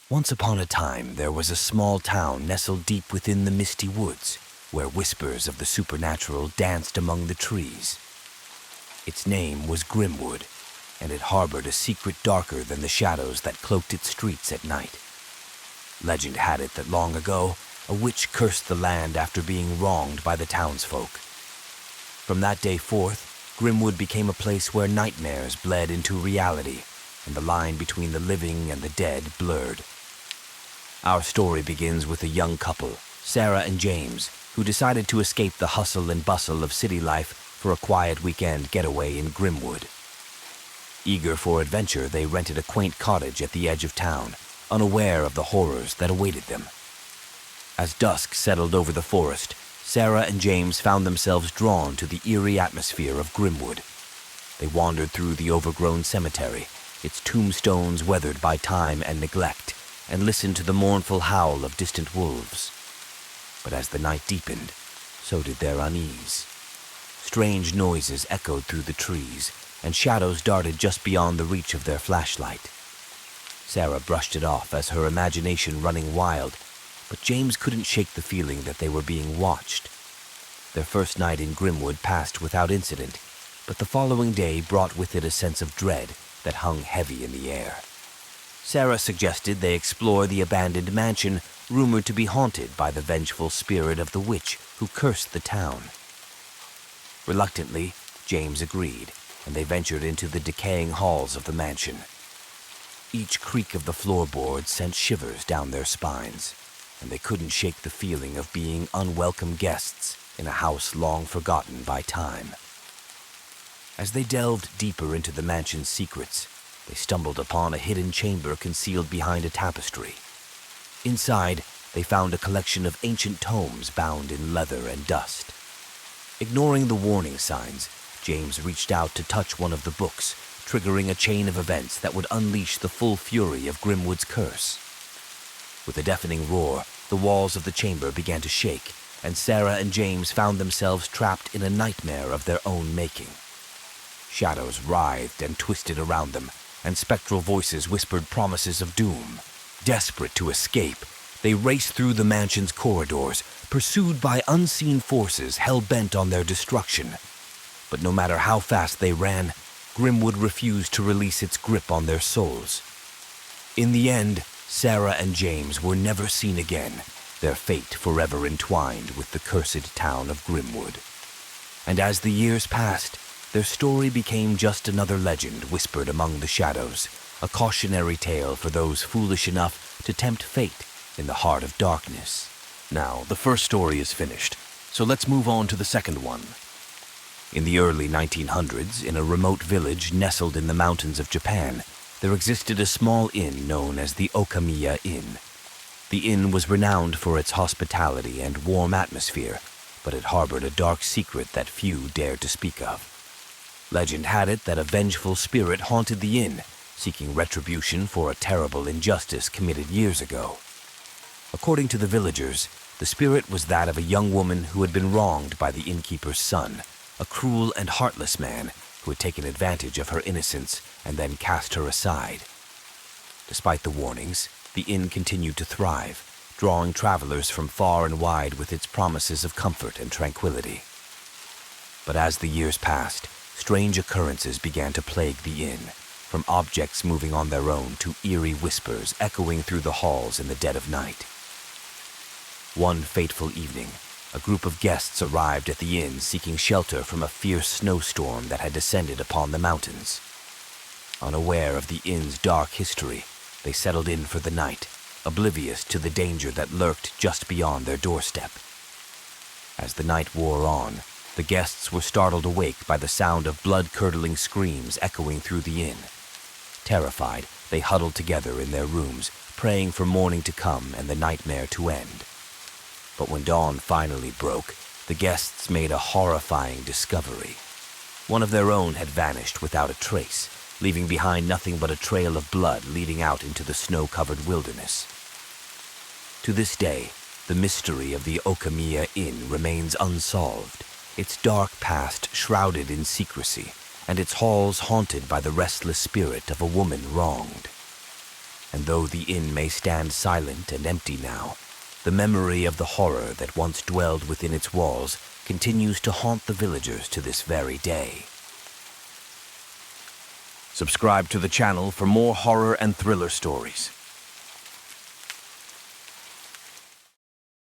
Once upon a time, there was a small town nestled deep within the misty woods, where whispers of the supernatural danced among the trees. Its name was Grimwood, and it harbored a secret darker than the shadows that cloaked its streets at night. Legend had it that long ago, a witch cursed the land after being wronged by the townsfolk. From that day forth, Grimwood became a place where nightmares bled into reality, and the line between the living and the dead blurred. Our story begins with a young couple, Sarah and James, who decided to escape the hustle and bustle of city life for a quiet weekend getaway in Grimwood. Eager for adventure, they rented a quaint cottage at the edge of town, unaware of the horrors that awaited them. As dusk settled over the forest, Sarah and James found themselves drawn to the eerie atmosphere of Grimwood. They wandered through the overgrown cemetery, its tombstones weathered by time and neglect, and listened to the mournful howl of distant wolves. But as the night deepened, so did their unease. Strange noises echoed through the trees, and shadows darted just beyond the reach of their flashlight. Sarah brushed it off as her imagination running wild, but James couldn't shake the feeling that they were being watched. Their first night in Grimwood passed without incident, but the following day brought with it a sense of dread that hung heavy in the air. Sarah suggested they explore the abandoned mansion rumored to be haunted by the vengeful spirit of the witch who cursed the town. Reluctantly, James agreed, and they ventured into the decaying halls of the mansion. Each creak of the floorboards sent shivers down their spines, and they couldn't shake the feeling of being unwelcome guests in a house long forgotten by time. As they delved deeper into the mansion's secrets, they stumbled upon a hidden chamber concealed behind a tapestry. Inside, they found a collection of ancient tomes bound in leather and dust. Ignoring the warning signs, James reached out to touch one of the books, triggering a chain of events that would unleash the full fury of Grimwood's curse. With a deafening roar, the walls of the chamber began to shake, and Sarah and James found themselves trapped in a nightmare of their own making. Shadows writhed and twisted around them, and spectral voices whispered promises of doom. Desperate to escape, they raced through the mansion's corridors, pursued by unseen forces hell-bent on their destruction. But no matter how fast they ran, Grimwood refused to release its grip on their souls. In the end, Sarah and James were never seen again, their fate forever entwined with the cursed town of Grimwood. And as the years passed, their story became just another legend whispered among the shadows, a cautionary tale for those foolish enough to tempt fate in the heart of darkness. Now, the first story is finished, so let's move on to the second one. In the early 1900s, in a remote village nestled in the mountains of Japan, there existed a small inn known as the Okamiya Inn. The inn was renowned for its hospitality and warm atmosphere, but it harbored a dark secret that few dared to speak of. Legend had it that a vengeful spirit haunted the inn, seeking retribution for a terrible injustice committed years ago. According to the villagers, the spirit was that of a young woman who had been wronged by the innkeeper's son, a cruel and heartless man who had taken advantage of her innocence and then cast her aside. Despite the warnings, the inn continued to thrive, drawing travelers from far and wide with its promises of comfort and tranquility. But as the years passed, strange occurrences began to plague the inn, from objects moving on their own to eerie whispers echoing through the halls in the dead of night. One fateful evening, a group of guests arrived at the inn seeking shelter from a fierce snowstorm that had descended upon the mountains. Unaware of the inn's dark history, they settled in for the night, oblivious to the danger that lurked just beyond their doorstep. As the night wore on, the guests were startled awake by the sound of blood-curdling screams echoing through the inn. Terrified, they huddled together in their rooms, praying for morning to come and the nightmare to end. But when dawn finally broke, the guests made a horrifying discovery. One of their own had vanished without a trace, leaving behind nothing but a trail of blood leading out into the snow-covered wilderness. To this day, the mystery of the Okamiya Inn remains unsolved, its dark past shrouded in secrecy, and its halls haunted by the restless spirit of a woman wronged. and though the inn may stand silent and empty now, the memory of the horror that once dwelled within its walls continues to haunt the villagers to this very day. Subscribe to the channel for more horror and thriller stories.